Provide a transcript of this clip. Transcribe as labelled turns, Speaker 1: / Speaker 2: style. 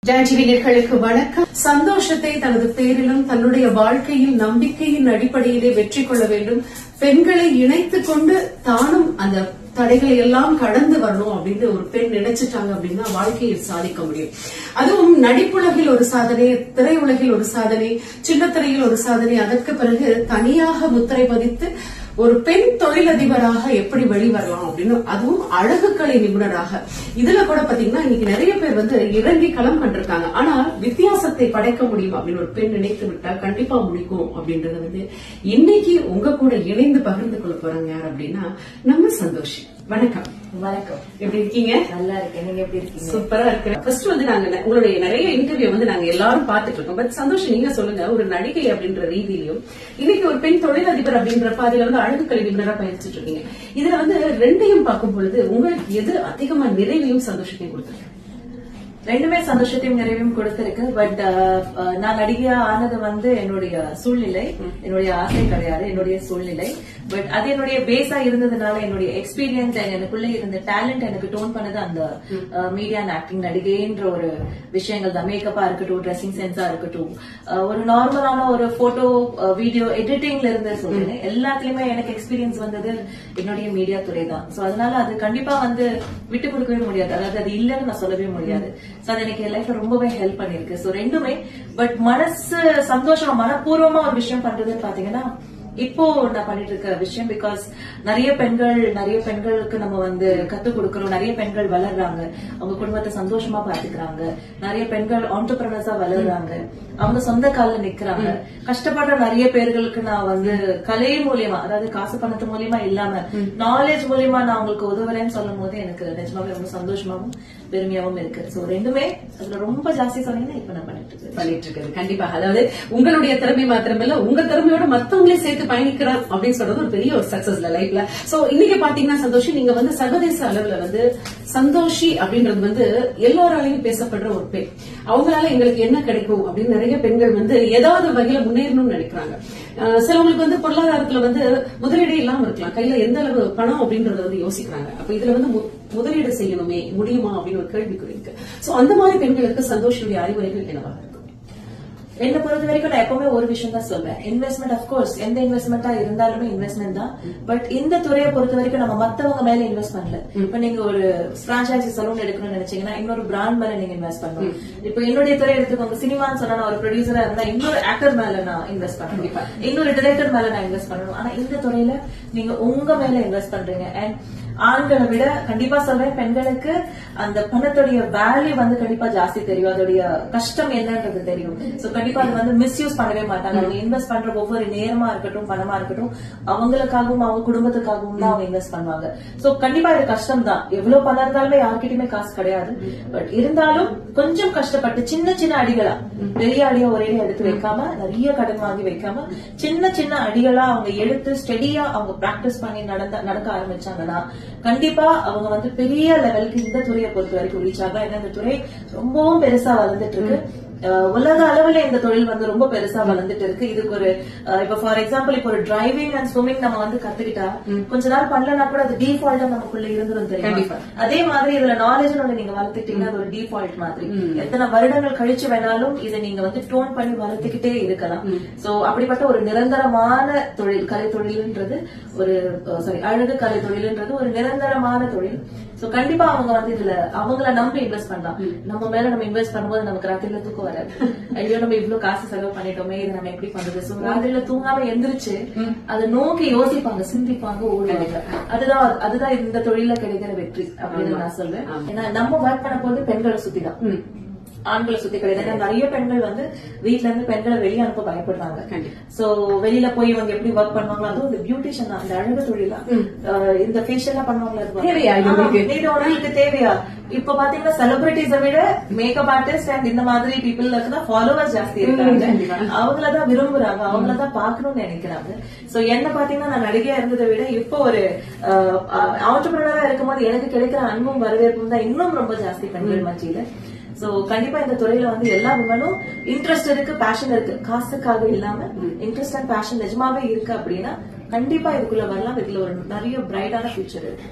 Speaker 1: ஜான்டிவி நேயர்களுக்கு வணக்கம். சந்தோஷத்தை தனது பேரிலும் தன்னுடைய வாழ்க்கையில் நம்பிக்கையின் அடிப்படையிலே வெற்றி கொள்ள வேண்டும். பெண்களை இணைத்துக் கொண்டு தானும் அந்த தடைகளை எல்லாம் கடந்து வரணும் அப்படின்னு ஒரு பெண் நினைச்சிட்டாங்க அப்படின்னா வாழ்க்கையில் சாதிக்க முடியும். அதுவும் நடிப்புலகில் ஒரு சாதனை, திரையுலகில் ஒரு சாதனை, சின்னத்திரையில் ஒரு சாதனை, அதற்கு பிறகு தனியாக முத்திரை பதித்து ஒரு பெண் தொழிலதிபராக எப்படி வெளிவரலாம் அப்படின்னு, அதுவும் அழகுக்கலை நிபுணராக. இதுல கூட பாத்தீங்கன்னா இன்னைக்கு நிறைய பேர் இறங்கி களம் கண்டிருக்காங்க. ஆனால் வித்தியாசத்தை படைக்க முடியும் அப்படின்னு ஒரு பெண் நினைத்து விட்டா கண்டிப்பா முடிக்கும் அப்படின்றது இன்னைக்கு உங்க கூட இணைந்து பகிர்ந்து கொள்ள போறாங்க யார் அப்படின்னா நம்ம சந்தோஷி. வணக்கம்.
Speaker 2: வணக்கம்.
Speaker 1: எப்படி இருக்கீங்க?
Speaker 2: நல்லா இருக்கேன். நீங்க எப்படி இருக்கீங்க?
Speaker 1: சூப்பரா இருக்கு. ஃபர்ஸ்ட் நாங்க உங்களுடைய நிறைய இன்டர்வியூ நாங்க எல்லாரும் பாத்துட்டு இருக்கோம். பட் சந்தோஷம், நீங்க சொல்லுங்க, ஒரு நடிகை அப்படின்ற ரீதியிலும் இன்னைக்கு ஒரு பெண் தொழிலதிபர் அப்படின்ற பாதையில அழகுக்கலை நிபுணரா பயிற்சிட்டு இருக்கீங்க. இதுல ரெண்டையும் பார்க்கும் பொழுது உங்களுக்கு எது அதிகமா நிறைவையும் சந்தோஷத்தையும் கொடுத்துருக்கு?
Speaker 2: ரெண்டுமே சந்தோஷத்தையும் நிறைவையும் கொடுத்திருக்கு. பட் நான் நடிகையா ஆனது என்னுடைய சூழ்நிலை, என்னுடைய ஆசை கிடையாது, என்னுடைய சூழ்நிலை. பட் அது என்னுடைய பேஸா இருந்ததுனால என்னுடைய எக்ஸ்பீரியன்ஸ், எனக்குள்ள இருந்த டேலண்ட் எனக்கு டோன் பண்ணது அந்த மீடியா அண்ட் ஆக்டிங், நடிகைன்ற ஒரு விஷயங்கள் தான். மேக்கப்பா இருக்கட்டும், ட்ரெஸ்ஸிங் சென்ஸா இருக்கட்டும், ஒரு நார்மலான ஒரு போட்டோ வீடியோ எடிட்டிங்ல இருந்து சொல்றேன், எல்லாத்துலயுமே எனக்கு எக்ஸ்பீரியன்ஸ் வந்தது என்னுடைய மீடியா துறை தான். சோ அதனால அது கண்டிப்பா விட்டு கொடுக்கவே முடியாது. அதாவது அது இல்லன்னு நான் சொல்லவே முடியாது. சோ அது எனக்கு என் லைஃப்ல ரொம்பவே ஹெல்ப் பண்ணிருக்கு. சோ ரெண்டுமே. பட் மனசு சந்தோஷமா மனப்பூர்வமா ஒரு விஷயம் பண்றதுன்னு பாத்தீங்கன்னா இப்போ நான் பண்ணிட்டு இருக்க விஷயம். பிகாஸ் நிறைய பெண்களுக்கு நம்ம கத்து கொடுக்கறோம். நிறைய பெண்கள் வளர்றாங்க, அவங்க குடும்பத்தை சந்தோஷமா பாத்துக்கிறாங்க. நிறைய பெண்கள் ஆண்டர்பிரனர்ஸா வளர்றாங்க, அவங்க சொந்த காலில் நிக்கிறாங்க. கஷ்டப்படுற நிறைய பேர்களுக்கு நான் கலை மூலியமா, அதாவது காசு பணத்து மூலியமா இல்லாம நாலேஜ் மூலியமா நான் அவங்களுக்கு உதவுறேன்னு சொல்லும் போது எனக்கு நிஜமாவே ரொம்ப சந்தோஷமாவும் பெருமையாவும் இருக்கு. சோ ரெண்டுமே அதுல ரொம்ப ஜாஸ்தி சொன்னீங்கன்னா இப்ப நான் பண்ணிட்டு இருக்கேன்.
Speaker 1: கண்டிப்பா. அதாவது உங்களுடைய திறமை மாத்திரமல்ல, உங்க திறமையோட மத்தவங்களே சேர்த்து பயணிக்கிறோம் அப்படின்னு சொல்றது ஒரு பெரிய ஒரு சக்சஸ் லைஃப்ல. சோ இன்னைக்கு பாத்தீங்கன்னா சந்தோஷி, நீங்க சர்வதேச அளவுல சந்தோஷி அப்படின்றது எல்லாராலையும் பேசப்படுற ஒரு பெண். அவங்களால எங்களுக்கு என்ன கிடைக்கும் அப்படின்னு நிறைய பெண்கள் ஏதாவது வகையில முன்னேறணும்னு நினைக்கிறாங்க. சிலவங்களுக்கு பொருளாதாரத்துல முதலீடு இல்லாம இருக்கலாம், கையில எந்த அளவு பணம் அப்படின்றத யோசிக்கிறாங்க. அப்ப இதுல முதலீடு செய்யணுமே, முடியுமா அப்படின்னு ஒரு கேள்விக்குறி இருக்கு. சோ அந்த மாதிரி பெண்களுக்கு சந்தோஷனுடைய அறிவுரைகள் என்னவாக இருக்கும்?
Speaker 2: என்ன பொறுத்த வரைக்கும் நான் எப்பவுமே ஒரு விஷயம் தான் சொல்வேன். இன்வெஸ்ட்மெண்ட், அப்கோர்ஸ் எந்த இன்வெஸ்ட்மெண்டா இருந்தாலுமே இன்வெஸ்ட்மெண்ட் தான். பட் இந்த துறையை பொறுத்த வரைக்கும் நம்ம மத்தவங்க மேல இன்வெஸ்ட் பண்ணல. இப்ப நீங்க ஒரு பிரான்சைசி சலூன் எடுக்கணும்னு நினைச்சீங்கன்னா இன்னொரு பிராண்ட் மேல நீங்க இன்வெஸ்ட் பண்ணணும். இப்ப என்னுடைய துறை எடுத்துக்கோங்க, சினிமான்னு சொன்னா ஒரு ப்ரொடியூசரா இருந்தா இன்னொரு ஆக்டர் மேல நான் இன்வெஸ்ட் பண்ணணும், இன்னொரு டிரெக்டர் மேல நான் இன்வெஸ்ட் பண்ணணும். ஆனா இந்த துறையில நீங்க உங்க மேல இன்வெஸ்ட் பண்றீங்க. அண்ட் ஆண்களை விட கண்டிப்பா சொல்றேன், பெண்களுக்கு அந்த பணத்துடைய வேல்யூ கண்டிப்பா ஜாஸ்தி தெரியும், அதோடைய கஷ்டம் என்னன்றது தெரியும். சோ கண்டிப்பா அது மிஸ்யூஸ் பண்ணவே மாட்டாங்க. அவங்க இன்வெஸ்ட் பண்ற ஒவ்வொரு நேரமா இருக்கட்டும், பணமா இருக்கட்டும், அவங்களுக்காகவும் அவங்க குடும்பத்துக்காகவும் தான் அவங்க இன்வெஸ்ட் பண்ணுவாங்க. சோ கண்டிப்பா இது கஷ்டம் தான். எவ்வளவு பணம் இருந்தாலுமே யார்கிட்டயுமே காசு கிடையாது. பட் இருந்தாலும் கொஞ்சம் கஷ்டப்பட்டு சின்ன சின்ன அடிகளா, பெரிய அடியா ஒரே எடுத்து வைக்காம, நிறைய கடன் வாங்கி வைக்காம, சின்ன சின்ன அடிகளா அவங்க எடுத்து ஸ்டெடியா அவங்க பிராக்டிஸ் பண்ணி நடக்க ஆரம்பிச்சாங்கன்னா கண்டிப்பா அவங்க பெரிய லெவலுக்கு இந்த துறையை பொறுத்த வரைக்கும் ரீச் ஆகலாம். ஏன்னா இந்த துறை ரொம்பவும் பெருசா வளர்ந்துட்டு இருக்கு. உலக அளவுல இந்த தொழில் ரொம்ப பெருசா வளர்ந்துட்டு இருக்கு. இதுக்கு ஒரு இப்ப ஃபார் எக்ஸாம்பிள் இப்ப ஒரு டிரைவிங் அண்ட் ஸ்விமிங் நம்ம கத்துக்கிட்டா கொஞ்ச நாள் பண்ணலன்னா கூட அது டிஃபால்ட்டா நமக்குள்ள இருந்துரும் தெரியும். அதே மாதிரி இதுல நாலேஜ் நீங்க வளர்த்துக்கிட்டீங்கன்னா அது ஒரு டிஃபால்ட் மாதிரி. எத்தனை வருடங்கள் கழிச்சு வேணாலும் இதை நீங்க டோன் பண்ணி வளர்த்துக்கிட்டே இருக்கலாம். சோ அப்படிப்பட்ட ஒரு நிரந்தரமான தொழில், கலை தொழில்ன்றது ஒரு அழகு கலை தொழில்ன்றது ஒரு நிரந்தரமான தொழில். சோ கண்டிப்பா அவங்க இதுல அவங்கள நம்பி இன்வெஸ்ட் பண்ணலாம். நம்ம மேல நம்ம இன்வெஸ்ட் பண்ணும்போது நமக்கு ராத்திரில தூக்கம் வராது. ஐயோ நம்ம இவ்வளவு காசு செலவு பண்ணிட்டோமே, இது நம்ம எப்படி பண்றது? சோ ராத்திரில தூங்காம எந்திரிச்சு அதை நோக்கி யோசிப்பாங்க, சிந்திப்பாங்க, ஓடுவாங்க. அதுதான் இந்த தொழில கிடைக்கிற வெற்றி அப்படின்னு நான் சொல்வேன். ஏன்னா நம்ம ஒர்க் பண்ண போது பெண்களை சுத்திதான், ஆண்களை சுத்தி கிடையாது. நிறைய பெண்கள் வீட்டுல இருந்து பெண்களை வெளியே அனுப்ப பயப்படுறாங்க. சோ வெளியில போய் இவங்க எப்படி ஒர்க் பண்ணுவாங்களோ, அதுவும் இந்த பியூட்டிஷியன், அந்த அழகு தொழிலா, இந்த ஃபேஷியலா பண்ணுவாங்களா, உங்களுக்கு தேவையா? இப்ப பாத்தீங்கன்னா செலிபிரிட்டிஸை விட மேக்கப் ஆர்டிஸ்ட் அண்ட் இந்த மாதிரி பீப்புளுக்கு தான் ஃபாலோவர்ஸ் ஜாஸ்தி இருக்காங்க. அவங்களதான் விரும்புறாங்க, அவங்களதான் பாக்கணும்னு நினைக்கிறாங்க. சோ என்ன பாத்தீங்கன்னா நான் நடிகையா இருந்ததை விட இப்போ ஒரு ஆண்டர்பிரனரா இருக்கும்போது எனக்கு கிடைக்கிற அன்பும் வரவேற்பும் தான் இன்னும் ரொம்ப ஜாஸ்தி பெண்கள் மத்தியில. சோ கண்டிப்பா இந்த துறையில எல்லா விமனும் இன்ட்ரெஸ்ட் இருக்கு, பேஷன் இருக்கு. காசுக்காக இல்லாம இன்ட்ரெஸ்ட் அண்ட் பேஷன் நிஜமாவே இருக்கு அப்படின்னா கண்டிப்பா இதுக்குள்ள வரலாம். இதுல ஒரு நிறைய பிரைட்டான ஃபியூச்சர் இருக்கு.